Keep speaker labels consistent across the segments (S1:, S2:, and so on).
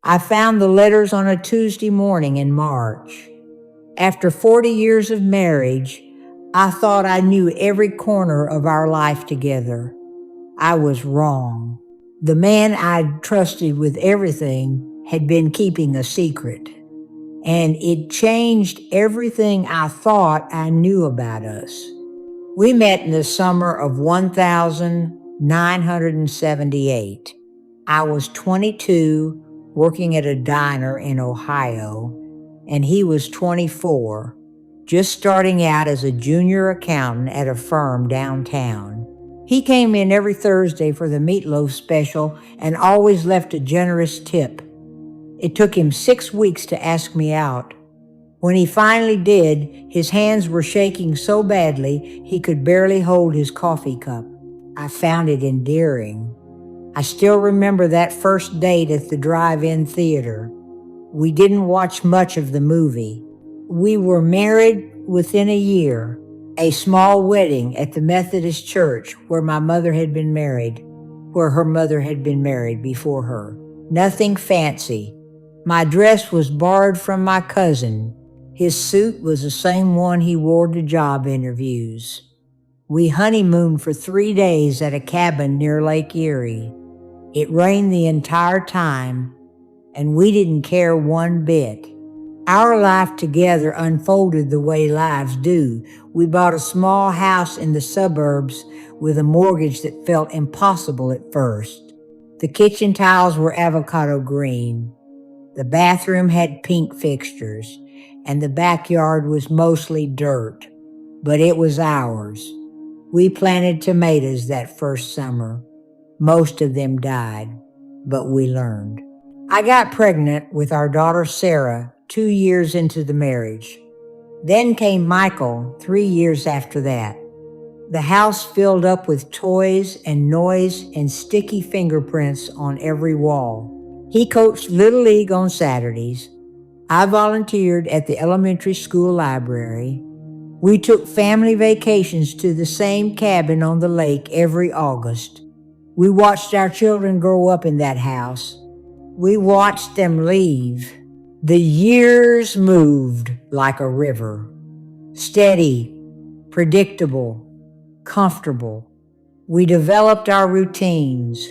S1: I found the letters on a Tuesday morning in March. After 40 years of marriage, I thought I knew every corner of our life together. I was wrong. The man I'd trusted with everything had been keeping a secret, and it changed everything I thought I knew about us. We met in the summer of 1978. I was 22, working at a diner in Ohio, and he was 24, just starting out as a junior accountant at a firm downtown. He came in every Thursday for the meatloaf special and always left a generous tip. It took him 6 weeks to ask me out. When he finally did, his hands were shaking so badly he could barely hold his coffee cup. I found it endearing. I still remember that first date at the drive-in theater. We didn't watch much of the movie. We were married within a year, a small wedding at the Methodist church where my mother had been married, where her mother had been married before her. Nothing fancy. My dress was borrowed from my cousin. His suit was the same one he wore to job interviews. We honeymooned for 3 days at a cabin near Lake Erie. It rained the entire time, and we didn't care one bit. Our life together unfolded the way lives do. We bought a small house in the suburbs with a mortgage that felt impossible at first. The kitchen tiles were avocado green. The bathroom had pink fixtures, and the backyard was mostly dirt, but it was ours. We planted tomatoes that first summer. Most of them died, but we learned. I got pregnant with our daughter Sarah 2 years into the marriage. Then came Michael 3 years after that. The house filled up with toys and noise and sticky fingerprints on every wall. He coached Little League on Saturdays. I volunteered at the elementary school library. We took family vacations to the same cabin on the lake every August. We watched our children grow up in that house. We watched them leave. The years moved like a river. Steady, predictable, comfortable. We developed our routines.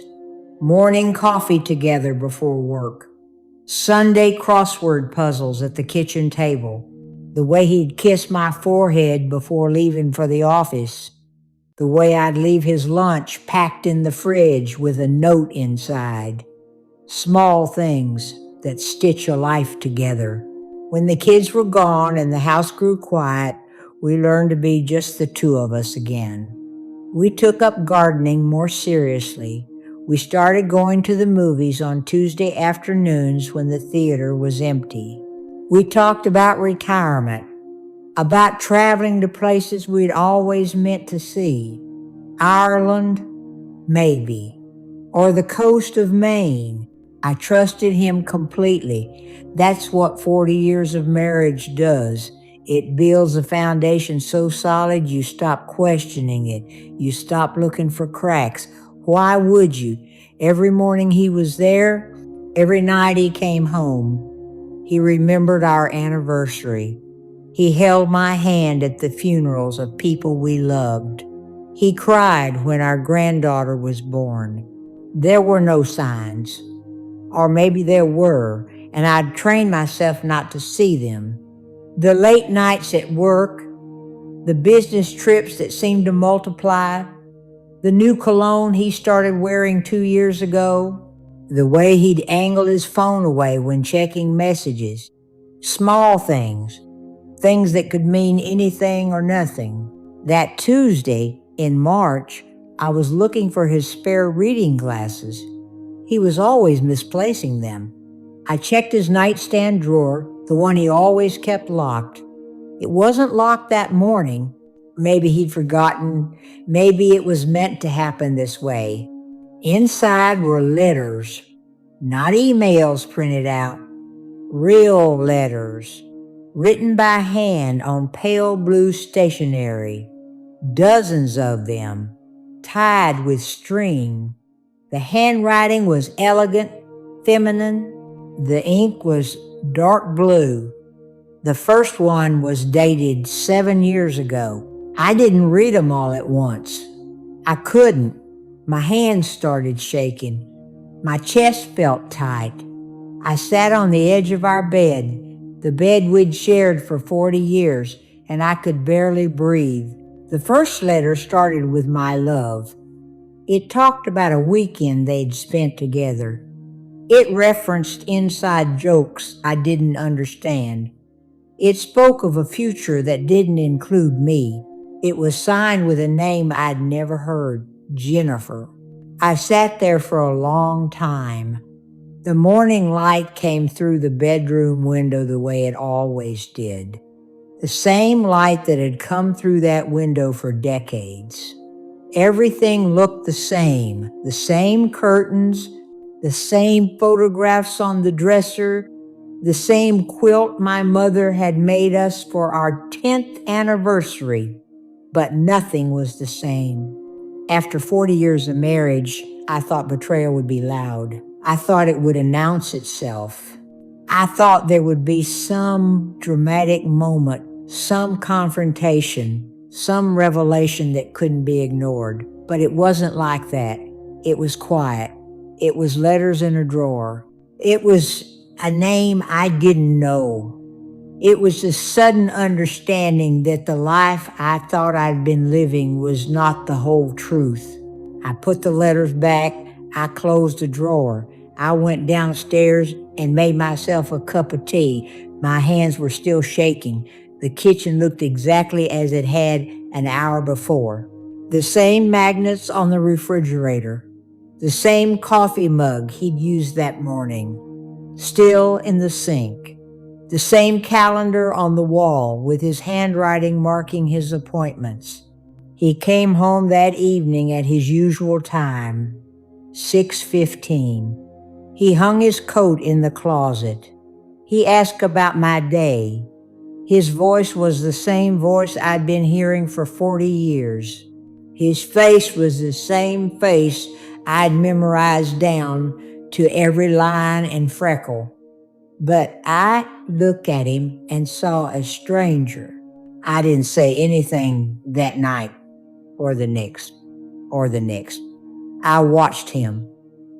S1: Morning coffee together before work. Sunday crossword puzzles at the kitchen table. The way he'd kiss my forehead before leaving for the office. The way I'd leave his lunch packed in the fridge with a note inside. Small things that stitch a life together. When the kids were gone and the house grew quiet, we learned to be just the two of us again. We took up gardening more seriously. We started going to the movies on Tuesday afternoons when the theater was empty. We talked about retirement, about traveling to places we'd always meant to see. Ireland, maybe, or the coast of Maine. I trusted him completely. That's what 40 years of marriage does. It builds a foundation so solid you stop questioning it. You stop looking for cracks. Why would you? Every morning he was there. Every night he came home. He remembered our anniversary. He held my hand at the funerals of people we loved. He cried when our granddaughter was born. There were no signs. Or maybe there were, and I'd trained myself not to see them. The late nights at work, the business trips that seemed to multiply, the new cologne he started wearing 2 years ago, the way he'd angle his phone away when checking messages. Small things, things that could mean anything or nothing. That Tuesday in March, I was looking for his spare reading glasses. He was always misplacing them. I checked his nightstand drawer, the one he always kept locked. It wasn't locked that morning. Maybe he'd forgotten. Maybe it was meant to happen this way. Inside were letters, not emails printed out. Real letters, written by hand on pale blue stationery. Dozens of them, tied with string. The handwriting was elegant, feminine. The ink was dark blue. The first one was dated 7 years ago. I didn't read them all at once. I couldn't. My hands started shaking. My chest felt tight. I sat on the edge of our bed, the bed we'd shared for 40 years, and I could barely breathe. The first letter started with my love. It talked about a weekend they'd spent together. It referenced inside jokes I didn't understand. It spoke of a future that didn't include me. It was signed with a name I'd never heard, Jennifer. I sat there for a long time. The morning light came through the bedroom window the way it always did. The same light that had come through that window for decades. Everything looked the same curtains, the same photographs on the dresser, the same quilt my mother had made us for our 10th anniversary, but nothing was the same. After 40 years of marriage, I thought betrayal would be loud. I thought it would announce itself. I thought there would be some dramatic moment, some confrontation, some revelation that couldn't be ignored. But it wasn't like that. It was quiet. It was letters in a drawer. It was a name I didn't know. It was a sudden understanding that the life I thought I'd been living was not the whole truth. I put the letters back. I closed the drawer. I went downstairs and made myself a cup of tea. My hands were still shaking. The kitchen looked exactly as it had an hour before. The same magnets on the refrigerator. The same coffee mug he'd used that morning, still in the sink. The same calendar on the wall with his handwriting marking his appointments. He came home that evening at his usual time, 6:15. He hung his coat in the closet. He asked about my day. His voice was the same voice I'd been hearing for 40 years. His face was the same face I'd memorized down to every line and freckle. But I looked at him and saw a stranger. I didn't say anything that night or the next. I watched him.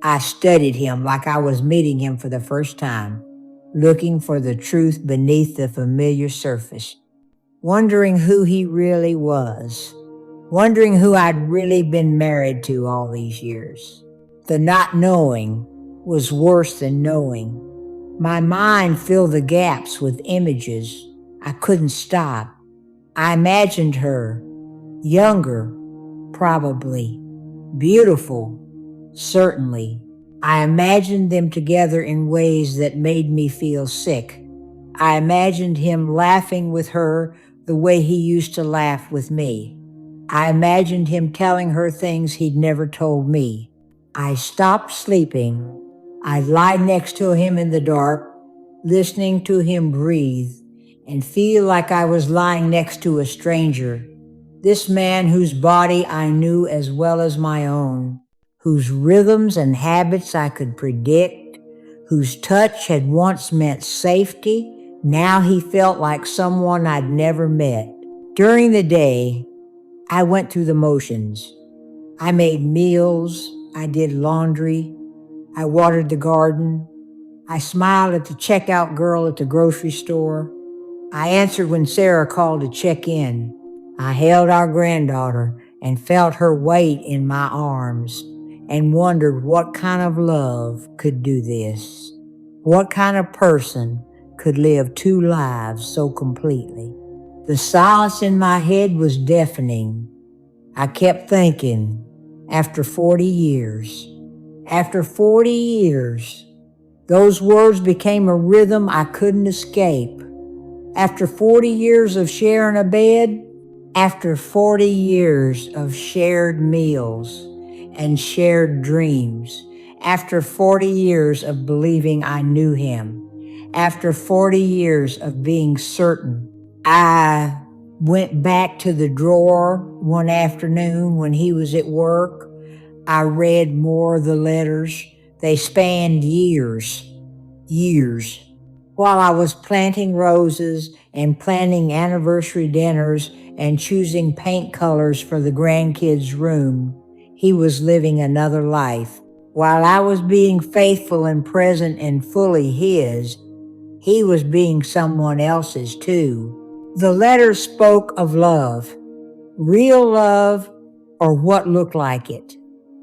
S1: I studied him like I was meeting him for the first time, looking for the truth beneath the familiar surface, wondering who he really was, wondering who I'd really been married to all these years. The not knowing was worse than knowing. My mind filled the gaps with images. I couldn't stop. I imagined her, younger, probably, beautiful, certainly. I imagined them together in ways that made me feel sick. I imagined him laughing with her the way he used to laugh with me. I imagined him telling her things he'd never told me. I stopped sleeping. I'd lie next to him in the dark, listening to him breathe, and feel like I was lying next to a stranger. This man whose body I knew as well as my own, whose rhythms and habits I could predict, whose touch had once meant safety. Now he felt like someone I'd never met. During the day, I went through the motions. I made meals, I did laundry, I watered the garden, I smiled at the checkout girl at the grocery store. I answered when Sarah called to check in. I held our granddaughter and felt her weight in my arms and wondered what kind of love could do this. What kind of person could live two lives so completely? The silence in my head was deafening. I kept thinking, after 40 years, those words became a rhythm I couldn't escape. After 40 years of sharing a bed, after 40 years of shared meals and shared dreams, after 40 years of believing I knew him, after 40 years of being certain, I went back to the drawer one afternoon when he was at work. I read more of the letters. They spanned years. Years. While I was planting roses and planning anniversary dinners and choosing paint colors for the grandkids' room, he was living another life. While I was being faithful and present and fully his, he was being someone else's too. The letters spoke of love, real love, or what looked like it.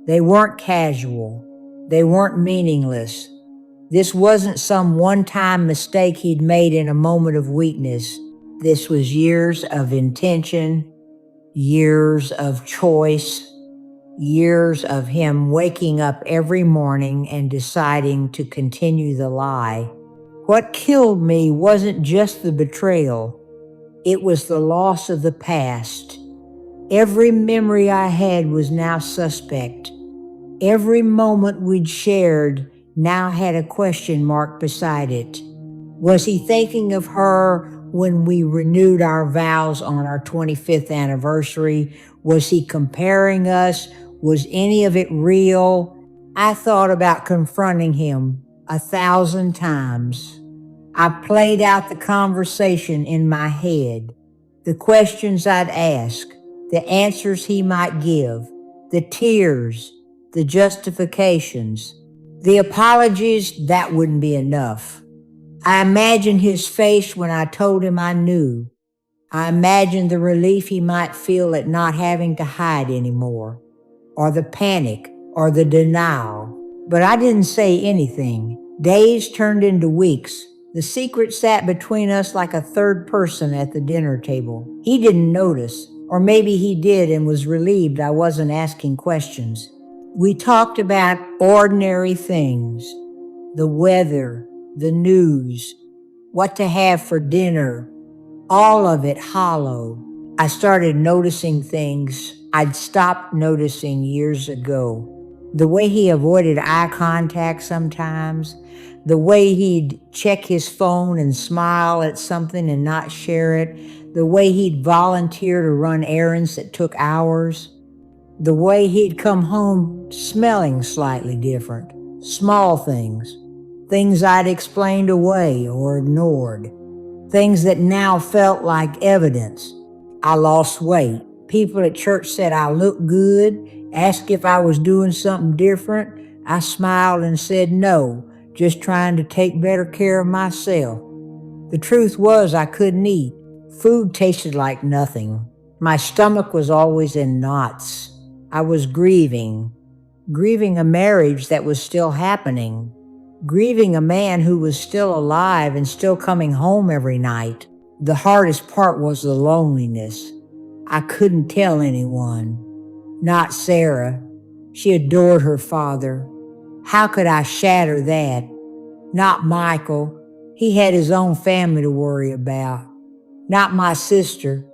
S1: They weren't casual. They weren't meaningless. This wasn't some one-time mistake he'd made in a moment of weakness. This was years of intention, years of choice, years of him waking up every morning and deciding to continue the lie. What killed me wasn't just the betrayal. It was the loss of the past. Every memory I had was now suspect. Every moment we'd shared now had a question mark beside it. Was he thinking of her when we renewed our vows on our 25th anniversary? Was he comparing us? Was any of it real? I thought about confronting him 1,000 times. I played out the conversation in my head, the questions I'd ask, the answers he might give, the tears, the justifications, the apologies. That wouldn't be enough. I imagined his face when I told him I knew. I imagined the relief he might feel at not having to hide anymore, or the panic, or the denial. But I didn't say anything. Days turned into weeks. The secret sat between us like a third person at the dinner table. He didn't notice, or maybe he did and was relieved I wasn't asking questions. We talked about ordinary things, the weather, the news, what to have for dinner, all of it hollow. I started noticing things I'd stopped noticing years ago. The way he avoided eye contact sometimes, the way he'd check his phone and smile at something and not share it, the way he'd volunteer to run errands that took hours, the way he'd come home smelling slightly different, small things, things I'd explained away or ignored, things that now felt like evidence. I lost weight. People at church said I looked good, asked if I was doing something different. I smiled and said no, just trying to take better care of myself. The truth was I couldn't eat. Food tasted like nothing. My stomach was always in knots. I was grieving a marriage that was still happening, grieving a man who was still alive and still coming home every night. The hardest part was the loneliness. I couldn't tell anyone. Not Sarah. She adored her father. How could I shatter that? Not Michael. He had his own family to worry about. Not my sister.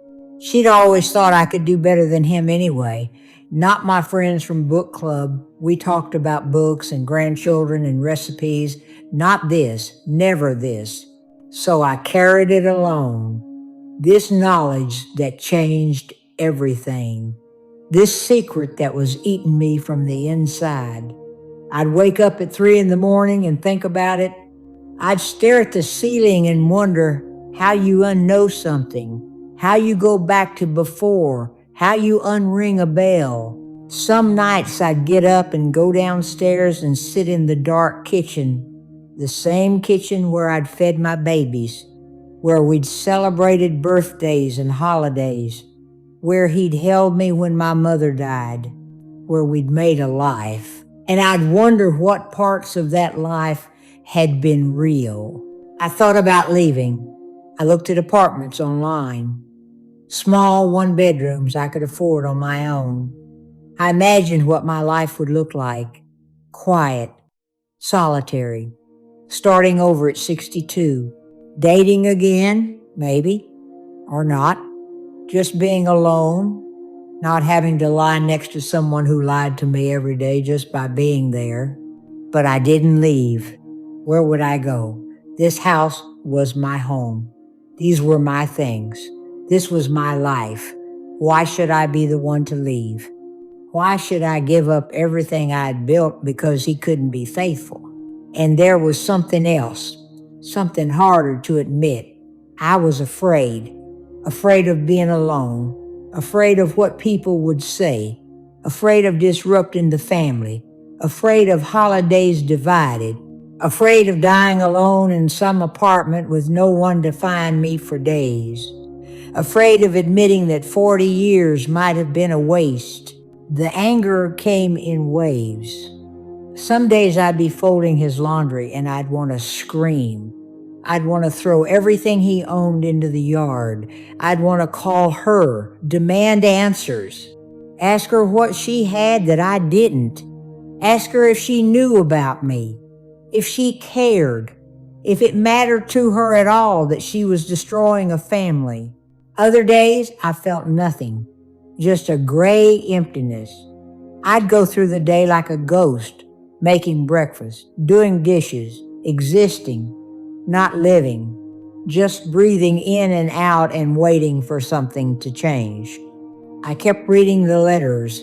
S1: She'd always thought I could do better than him anyway. Not my friends from book club. We talked about books and grandchildren and recipes. Not this, never this. So I carried it alone. This knowledge that changed everything. This secret that was eating me from the inside. I'd wake up at 3 a.m. and think about it. I'd stare at the ceiling and wonder how you unknow something, how you go back to before, how you unring a bell. Some nights I'd get up and go downstairs and sit in the dark kitchen, the same kitchen where I'd fed my babies, where we'd celebrated birthdays and holidays, where he'd held me when my mother died, where we'd made a life. And I'd wonder what parts of that life had been real. I thought about leaving. I looked at apartments online, small one-bedrooms I could afford on my own. I imagined what my life would look like, quiet, solitary, starting over at 62, dating again, maybe, or not, just being alone, not having to lie next to someone who lied to me every day just by being there. But I didn't leave. Where would I go? This house was my home. These were my things. This was my life. Why should I be the one to leave? Why should I give up everything I had built because he couldn't be faithful? And there was something else, something harder to admit. I was afraid of being alone, afraid of what people would say, afraid of disrupting the family, afraid of holidays divided, afraid of dying alone in some apartment with no one to find me for days, afraid of admitting that 40 years might have been a waste. The anger came in waves. Some days I'd be folding his laundry and I'd want to scream. I'd want to throw everything he owned into the yard. I'd want to call her, demand answers. Ask her what she had that I didn't. Ask her if she knew about me, if she cared, if it mattered to her at all that she was destroying a family. Other days, I felt nothing, just a gray emptiness. I'd go through the day like a ghost, making breakfast, doing dishes, existing, not living, just breathing in and out and waiting for something to change. I kept reading the letters.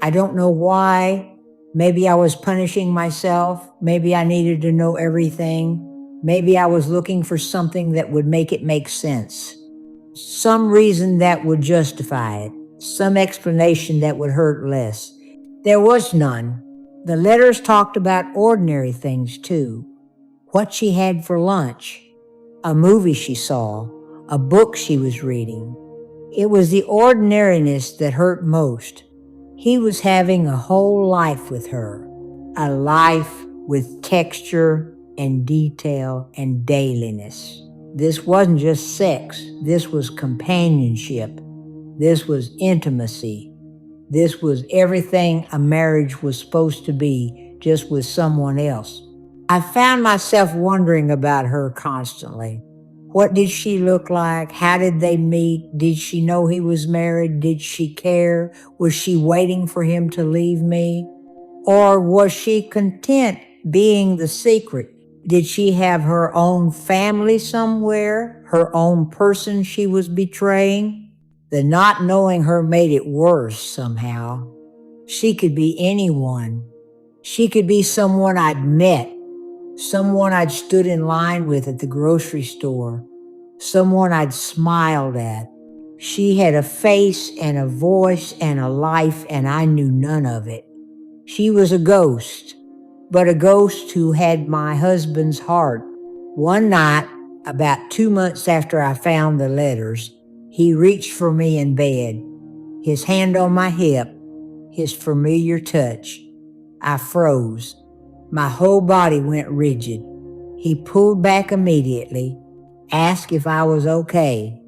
S1: I don't know why. Maybe I was punishing myself. Maybe I needed to know everything. Maybe I was looking for something that would make it make sense. Some reason that would justify it. Some explanation that would hurt less. There was none. The letters talked about ordinary things too. What she had for lunch, a movie she saw, a book she was reading. It was the ordinariness that hurt most. He was having a whole life with her, a life with texture and detail and dailiness. This wasn't just sex. This was companionship. This was intimacy. This was everything a marriage was supposed to be, just with someone else. I found myself wondering about her constantly. What did she look like? How did they meet? Did she know he was married? Did she care? Was she waiting for him to leave me? Or was she content being the secret? Did she have her own family somewhere? Her own person she was betraying? The not knowing her made it worse somehow. She could be anyone. She could be someone I'd met, someone I'd stood in line with at the grocery store, someone I'd smiled at. She had a face and a voice and a life, and I knew none of it. She was a ghost, but a ghost who had my husband's heart. One night, about 2 months after I found the letters, he reached for me in bed, his hand on my hip, his familiar touch. I froze. My whole body went rigid. He pulled back immediately, asked if I was okay.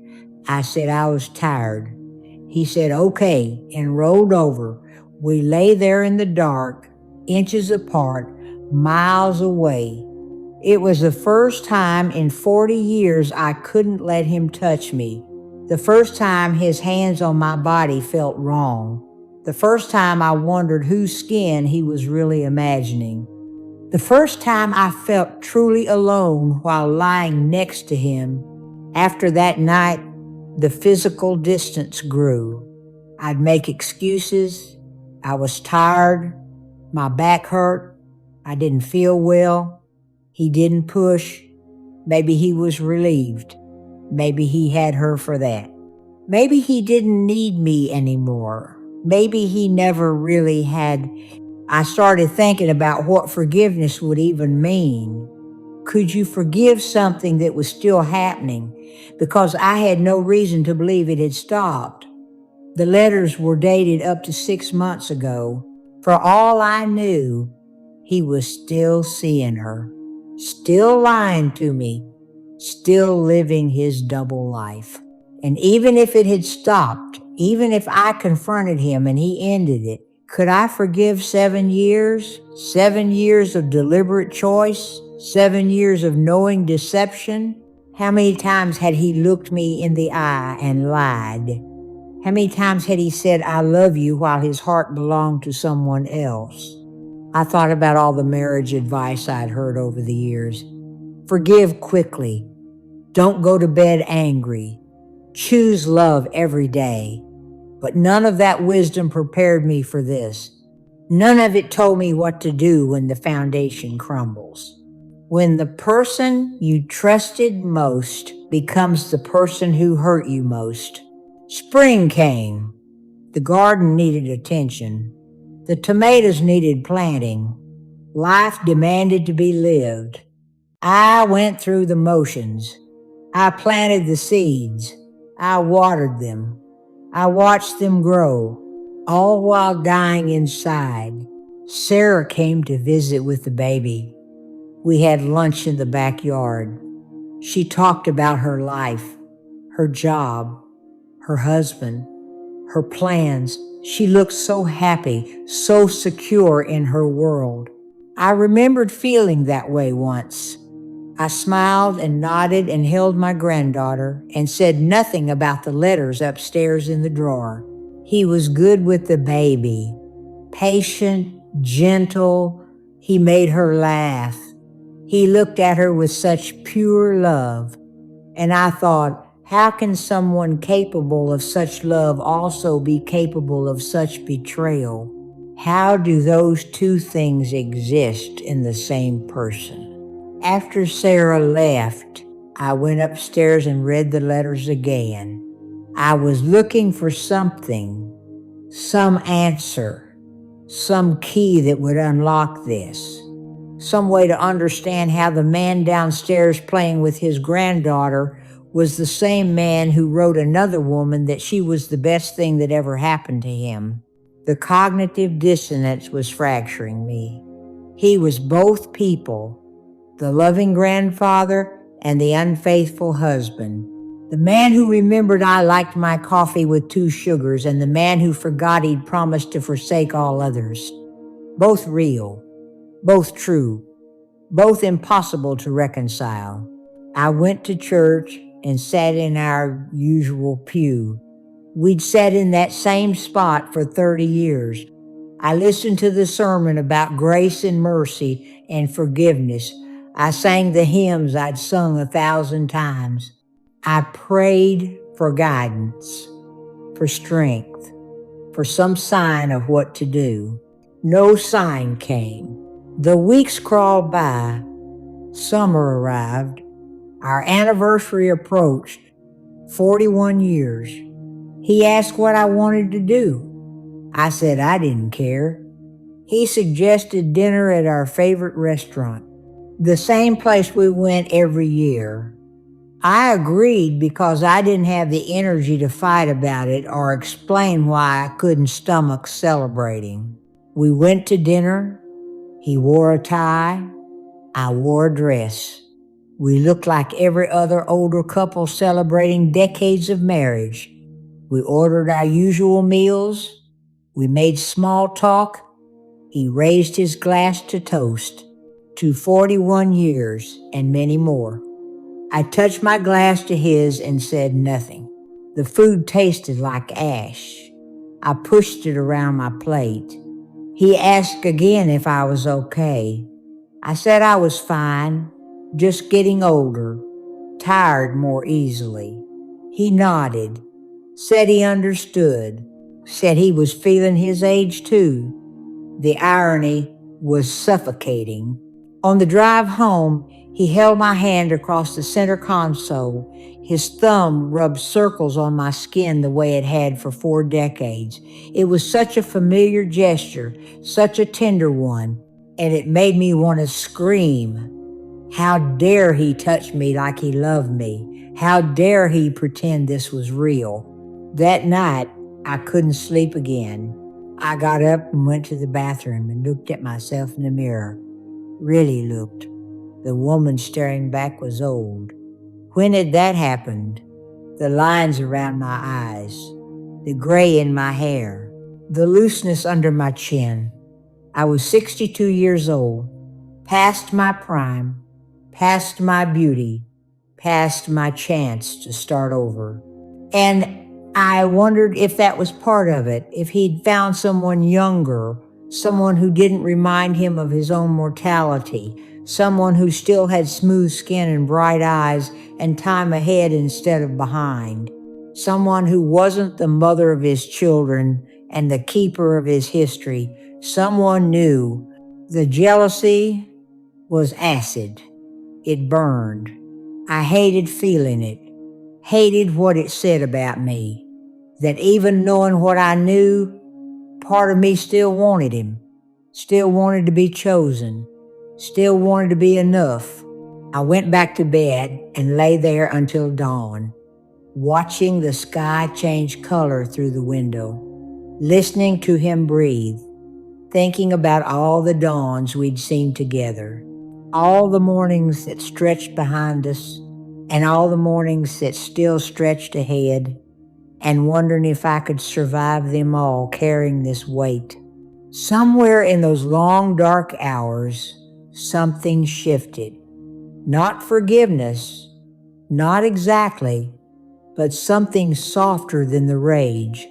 S1: I said I was tired. He said okay and rolled over. We lay there in the dark, inches apart, miles away. It was the first time in 40 years I couldn't let him touch me. The first time his hands on my body felt wrong. The first time I wondered whose skin he was really imagining. The first time I felt truly alone while lying next to him. After that night, the physical distance grew. I'd make excuses. I was tired. My back hurt. I didn't feel well. He didn't push. Maybe he was relieved. Maybe he had her for that. Maybe he didn't need me anymore. Maybe he never really had. I started thinking about what forgiveness would even mean. Could you forgive something that was still happening? Because I had no reason to believe it had stopped. The letters were dated up to 6 months ago. For all I knew, he was still seeing her, still lying to me, still living his double life. And even if it had stopped, even if I confronted him and he ended it, could I forgive 7 years? 7 years of deliberate choice? 7 years of knowing deception? How many times had he looked me in the eye and lied? How many times had he said, I love you, while his heart belonged to someone else? I thought about all the marriage advice I'd heard over the years. Forgive quickly. Don't go to bed angry. Choose love every day. But none of that wisdom prepared me for this. None of it told me what to do when the foundation crumbles. When the person you trusted most becomes the person who hurt you most. Spring came. The garden needed attention. The tomatoes needed planting. Life demanded to be lived. I went through the motions. I planted the seeds. I watered them. I watched them grow, all while dying inside. Sarah came to visit with the baby. We had lunch in the backyard. She talked about her life, her job, her husband, her plans. She looked so happy, so secure in her world. I remembered feeling that way once. I smiled and nodded and held my granddaughter and said nothing about the letters upstairs in the drawer. He was good with the baby, patient, gentle. He made her laugh. He looked at her with such pure love. And I thought, how can someone capable of such love also be capable of such betrayal? How do those two things exist in the same person? After Sarah left, I went upstairs and read the letters again. I was looking for something, some answer, some key that would unlock this. Some way to understand how the man downstairs playing with his granddaughter was the same man who wrote another woman that she was the best thing that ever happened to him. The cognitive dissonance was fracturing me. He was both people, the loving grandfather and the unfaithful husband. The man who remembered I liked my coffee with 2 sugars and the man who forgot he'd promised to forsake all others. Both real. Both true, both impossible to reconcile. I went to church and sat in our usual pew. We'd sat in that same spot for 30 years. I listened to the sermon about grace and mercy and forgiveness. I sang the hymns I'd sung 1,000 times. I prayed for guidance, for strength, for some sign of what to do. No sign came. The weeks crawled by. Summer arrived. Our anniversary approached. 41 years. He asked what I wanted to do. I said I didn't care. He suggested dinner at our favorite restaurant, the same place we went every year. I agreed because I didn't have the energy to fight about it or explain why I couldn't stomach celebrating. We went to dinner. He wore a tie. I wore a dress. We looked like every other older couple celebrating decades of marriage. We ordered our usual meals. We made small talk. He raised his glass to toast to 41 years and many more. I touched my glass to his and said nothing. The food tasted like ash. I pushed it around my plate. He asked again if I was okay. I said I was fine, just getting older, tired more easily. He nodded, said he understood, said he was feeling his age too. The irony was suffocating. On the drive home, he held my hand across the center console. His thumb rubbed circles on my skin the way it had for 4 decades. It was such a familiar gesture, such a tender one, and it made me want to scream. How dare he touch me like he loved me? How dare he pretend this was real? That night, I couldn't sleep again. I got up and went to the bathroom and looked at myself in the mirror. Really looked. The woman staring back was old. When had that happened? The lines around my eyes, the gray in my hair, the looseness under my chin. I was 62 years old, past my prime, past my beauty, past my chance to start over. And I wondered if that was part of it, if he'd found someone younger, someone who didn't remind him of his own mortality, someone who still had smooth skin and bright eyes and time ahead instead of behind, someone who wasn't the mother of his children and the keeper of his history, someone new. The jealousy was acid. It burned. I hated feeling it, hated what it said about me, that even knowing what I knew, part of me still wanted him, still wanted to be chosen, still wanted to be enough. I went back to bed and lay there until dawn, watching the sky change color through the window, listening to him breathe, thinking about all the dawns we'd seen together, all the mornings that stretched behind us, and all the mornings that still stretched ahead, and wondering if I could survive them all carrying this weight. Somewhere in those long, dark hours, something shifted. Not forgiveness, not exactly, but something softer than the rage,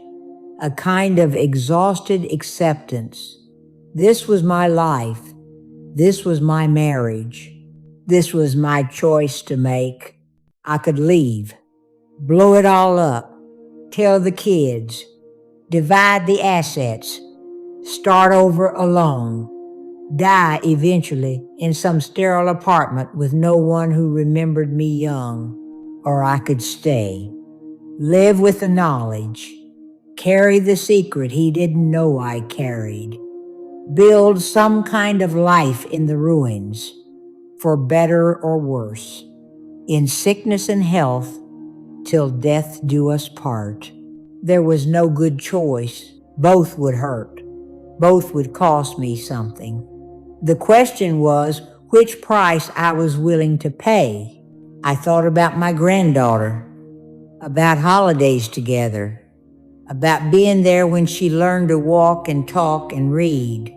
S1: a kind of exhausted acceptance. This was my life. This was my marriage. This was my choice to make. I could leave, blow it all up, tell the kids, divide the assets, start over alone, die eventually in some sterile apartment with no one who remembered me young. Or I could stay, live with the knowledge, carry the secret he didn't know I carried, build some kind of life in the ruins, for better or worse, in sickness and health, till death do us part. There was no good choice. Both would hurt. Both would cost me something. The question was which price I was willing to pay. I thought about my granddaughter, about holidays together, about being there when she learned to walk and talk and read,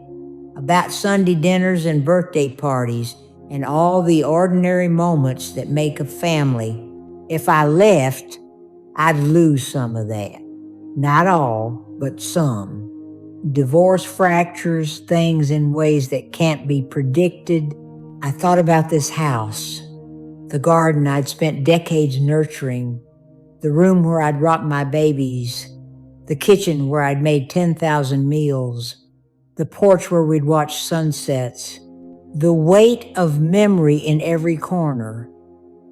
S1: about Sunday dinners and birthday parties and all the ordinary moments that make a family. If I left, I'd lose some of that. Not all, but some. Divorce fractures things in ways that can't be predicted. I thought about this house, the garden I'd spent decades nurturing, the room where I'd rocked my babies, the kitchen where I'd made 10,000 meals, the porch where we'd watch sunsets, the weight of memory in every corner.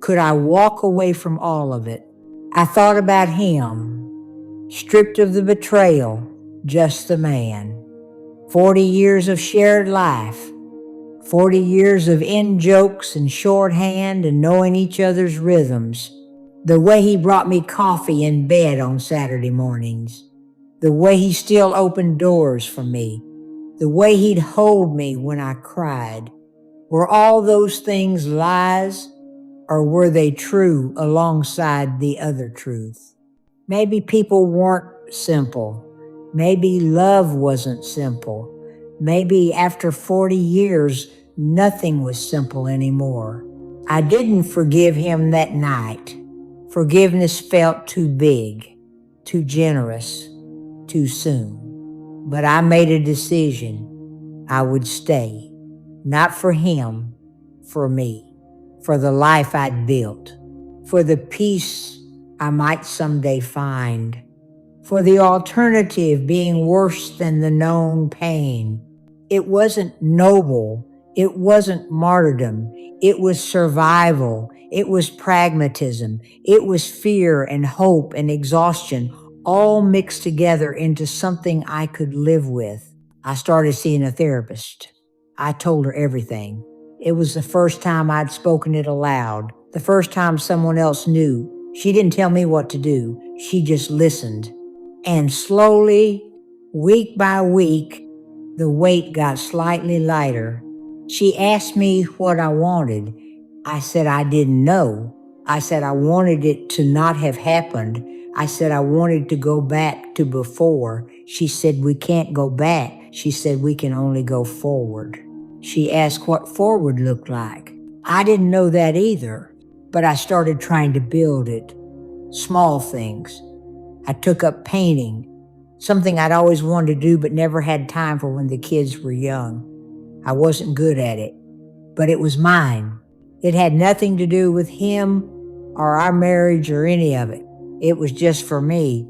S1: Could I walk away from all of it? I thought about him, stripped of the betrayal, just the man. 40 years of shared life, 40 years of in-jokes and shorthand and knowing each other's rhythms. The way he brought me coffee in bed on Saturday mornings, the way he still opened doors for me, the way he'd hold me when I cried. Were all those things lies, or were they true alongside the other truth? Maybe people weren't simple. Maybe love wasn't simple. Maybe after 40 years, nothing was simple anymore. I didn't forgive him that night. Forgiveness felt too big, too generous, too soon. But I made a decision. I would stay. Not for him, for me, for the life I'd built, for the peace I might someday find, for the alternative being worse than the known pain. It wasn't noble. It wasn't martyrdom. It was survival. It was pragmatism. It was fear and hope and exhaustion, all mixed together into something I could live with. I started seeing a therapist. I told her everything. It was the first time I'd spoken it aloud, the first time someone else knew. She didn't tell me what to do. She just listened. And slowly, week by week, the weight got slightly lighter. She asked me what I wanted. I said I didn't know. I said I wanted it to not have happened. I said I wanted to go back to before. She said we can't go back. She said we can only go forward. She asked what forward looked like. I didn't know that either, but I started trying to build it. Small things. I took up painting, something I'd always wanted to do but never had time for when the kids were young. I wasn't good at it, but it was mine. It had nothing to do with him or our marriage or any of it. It was just for me.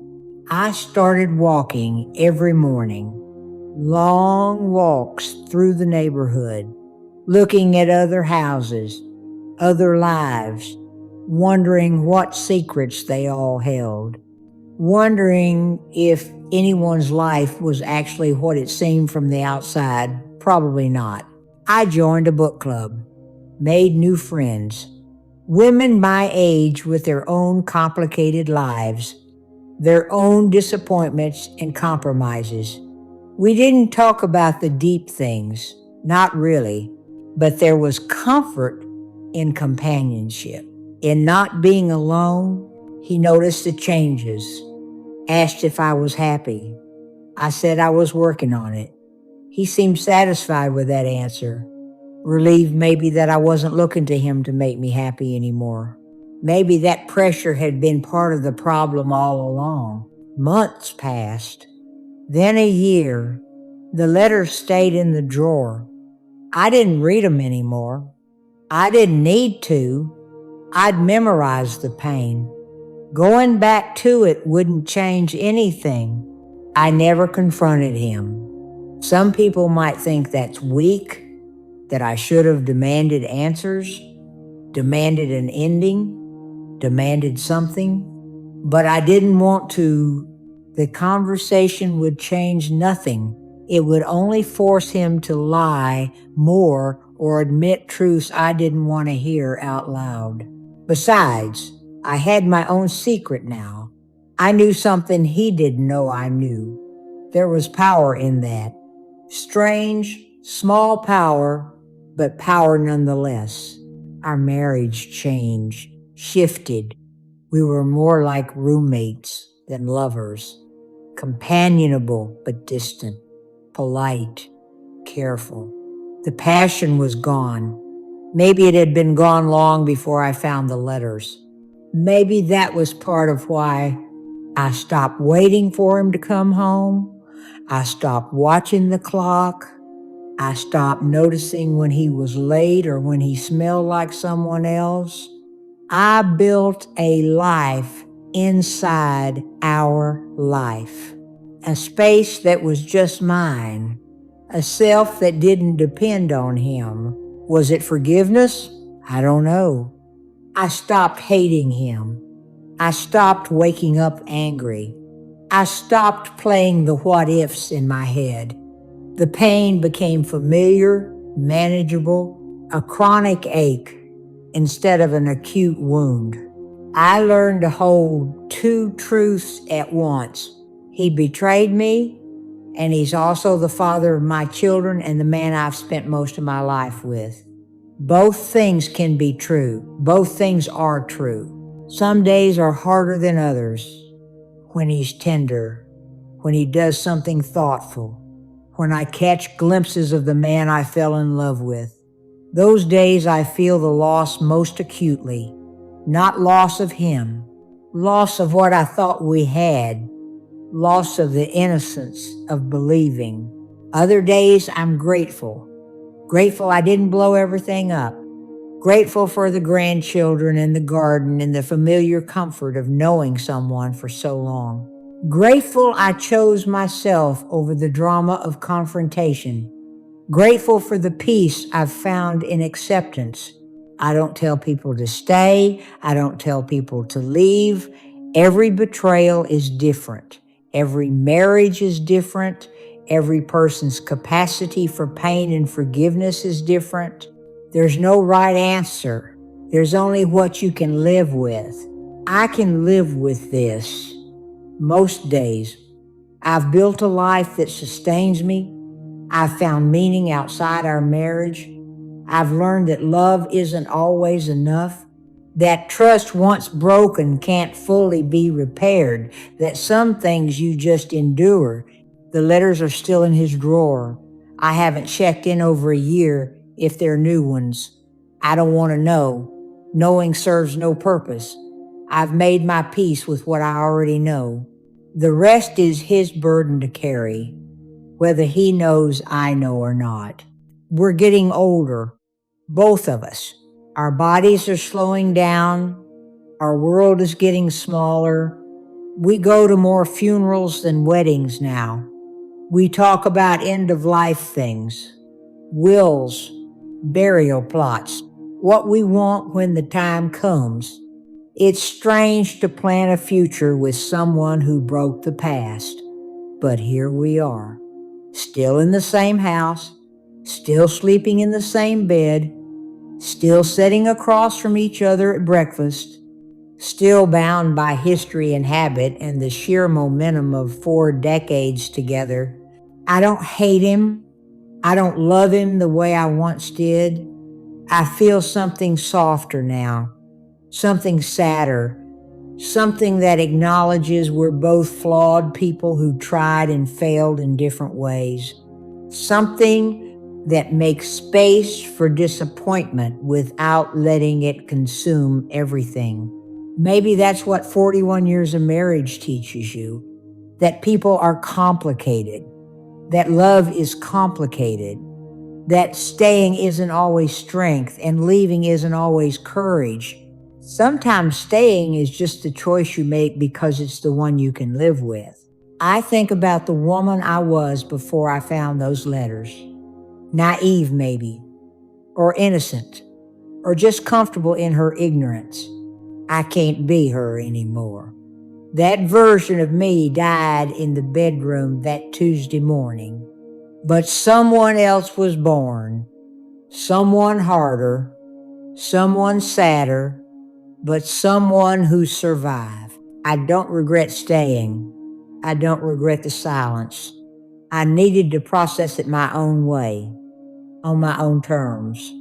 S1: I started walking every morning. Long walks through the neighborhood, looking at other houses, other lives, wondering what secrets they all held, wondering if anyone's life was actually what it seemed from the outside. Probably not. I joined a book club, made new friends, women my age with their own complicated lives, their own disappointments and compromises. We didn't talk about the deep things, not really, but there was comfort in companionship. In not being alone, he noticed the changes, asked if I was happy. I said I was working on it. He seemed satisfied with that answer, relieved maybe that I wasn't looking to him to make me happy anymore. Maybe that pressure had been part of the problem all along. Months passed, then a year. The letters stayed in the drawer. I didn't read them anymore. I didn't need to. I'd memorized the pain. Going back to it wouldn't change anything. I never confronted him. Some people might think that's weak, that I should have demanded answers, demanded an ending, demanded something, but I didn't want to. The conversation would change nothing. It would only force him to lie more or admit truths I didn't want to hear out loud. Besides, I had my own secret now. I knew something he didn't know I knew. There was power in that. Strange, small power, but power nonetheless. Our marriage changed, shifted. We were more like roommates than lovers, companionable but distant, polite, careful. The passion was gone. Maybe it had been gone long before I found the letters. Maybe that was part of why I stopped waiting for him to come home. I stopped watching the clock. I stopped noticing when he was late or when he smelled like someone else. I built a life inside our life, a space that was just mine, a self that didn't depend on him. Was it forgiveness? I don't know. I stopped hating him. I stopped waking up angry. I stopped playing the what ifs in my head. The pain became familiar, manageable, a chronic ache instead of an acute wound. I learned to hold two truths at once. He betrayed me, and he's also the father of my children and the man I've spent most of my life with. Both things can be true. Both things are true. Some days are harder than others. When he's tender, when he does something thoughtful, when I catch glimpses of the man I fell in love with. Those days I feel the loss most acutely. Not loss of him, loss of what I thought we had, loss of the innocence of believing. Other days I'm grateful. Grateful I didn't blow everything up. Grateful for the grandchildren and the garden and the familiar comfort of knowing someone for so long. Grateful I chose myself over the drama of confrontation. Grateful for the peace I've found in acceptance. I don't tell people to stay. I don't tell people to leave. Every betrayal is different. Every marriage is different. Every person's capacity for pain and forgiveness is different. There's no right answer. There's only what you can live with. I can live with this most days. I've built a life that sustains me. I've found meaning outside our marriage. I've learned that love isn't always enough, that trust once broken can't fully be repaired, that some things you just endure. The letters are still in his drawer. I haven't checked in over a year if they're new ones. I don't want to know. Knowing serves no purpose. I've made my peace with what I already know. The rest is his burden to carry, whether he knows I know or not. We're getting older. Both of us. Our bodies are slowing down. Our world is getting smaller. We go to more funerals than weddings now. We talk about end-of-life things, wills, burial plots. what we want when the time comes. It's strange to plan a future with someone who broke the past, but here we are, still in the same house, still sleeping in the same bed, still sitting across from each other at breakfast, still bound by history and habit and the sheer momentum of 4 decades together. I don't hate him. I don't love him the way I once did. I feel something softer now, something sadder, something that acknowledges we're both flawed people who tried and failed in different ways. Something that makes space for disappointment without letting it consume everything. Maybe that's what 41 years of marriage teaches you, that people are complicated, that love is complicated, that staying isn't always strength and leaving isn't always courage. Sometimes staying is just the choice you make because it's the one you can live with. I think about the woman I was before I found those letters. Naive, maybe, or innocent, or just comfortable in her ignorance. I can't be her anymore. That version of me died in the bedroom that Tuesday morning. But someone else was born. Someone harder, someone sadder, but someone who survived. I don't regret staying. I don't regret the silence. I needed to process it my own way, on my own terms,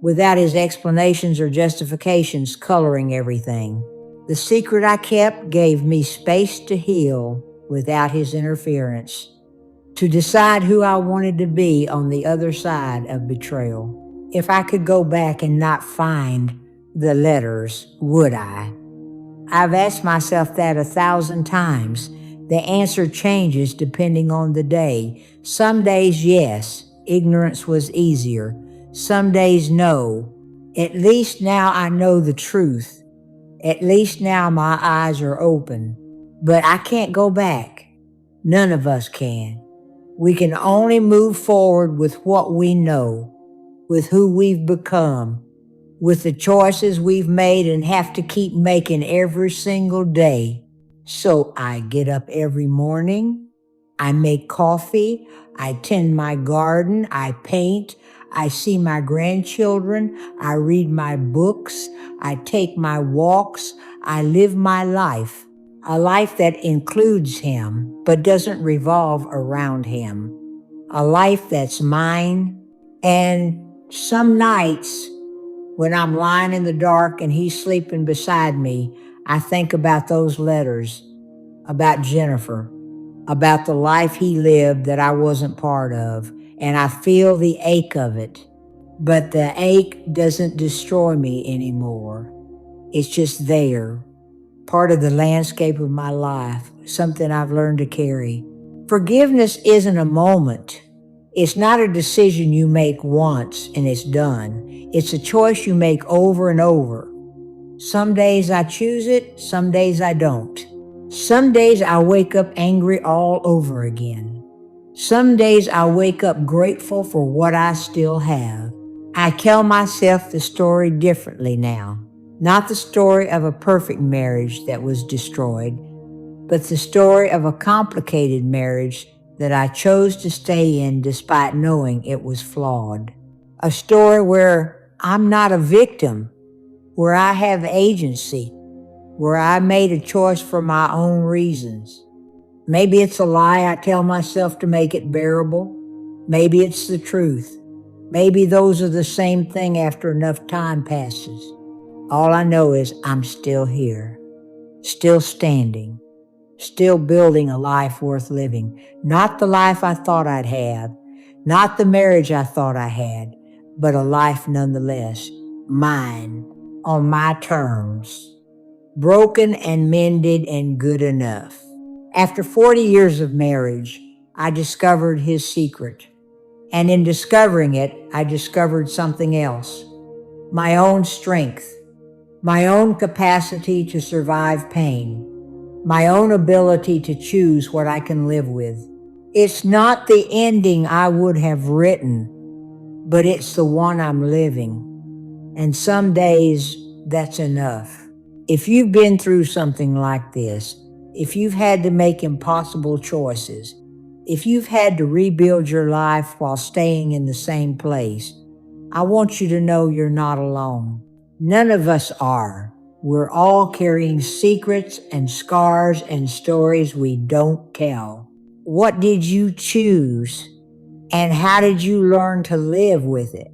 S1: without his explanations or justifications coloring everything. The secret I kept gave me space to heal without his interference, to decide who I wanted to be on the other side of betrayal. If I could go back and not find the letters, would I? I've asked myself that 1,000 times. The answer changes depending on the day. Some days, yes, ignorance was easier. Some days, no. At least now I know the truth. At least now my eyes are open. But I can't go back. None of us can. We can only move forward with what we know, with who we've become, with the choices we've made and have to keep making every single day. So I get up every morning, I make coffee, I tend my garden, I paint, I see my grandchildren, I read my books, I take my walks, I live my life. A life that includes him, but doesn't revolve around him. A life that's mine. And some nights, when I'm lying in the dark and he's sleeping beside me, I think about those letters, about Jennifer, about the life he lived that I wasn't part of, and I feel the ache of it. But the ache doesn't destroy me anymore. It's just there, part of the landscape of my life, something I've learned to carry. Forgiveness isn't a moment. It's not a decision you make once and it's done. It's a choice you make over and over. Some days I choose it, some days I don't. Some days I wake up angry all over again. Some days I wake up grateful for what I still have. I tell myself the story differently now. Not the story of a perfect marriage that was destroyed, but the story of a complicated marriage that I chose to stay in despite knowing it was flawed. A story where I'm not a victim, where I have agency, where I made a choice for my own reasons. Maybe it's a lie I tell myself to make it bearable. Maybe it's the truth. Maybe those are the same thing after enough time passes. All I know is I'm still here, still standing, still building a life worth living. Not the life I thought I'd have, not the marriage I thought I had, but a life nonetheless, mine, on my terms, broken and mended and good enough. After 40 years of marriage, I discovered his secret. And in discovering it, I discovered something else. My own strength, my own capacity to survive pain, my own ability to choose what I can live with. It's not the ending I would have written, but it's the one I'm living. And some days that's enough. If you've been through something like this, if you've had to make impossible choices, if you've had to rebuild your life while staying in the same place, I want you to know you're not alone. None of us are. We're all carrying secrets and scars and stories we don't tell. What did you choose? And how did you learn to live with it?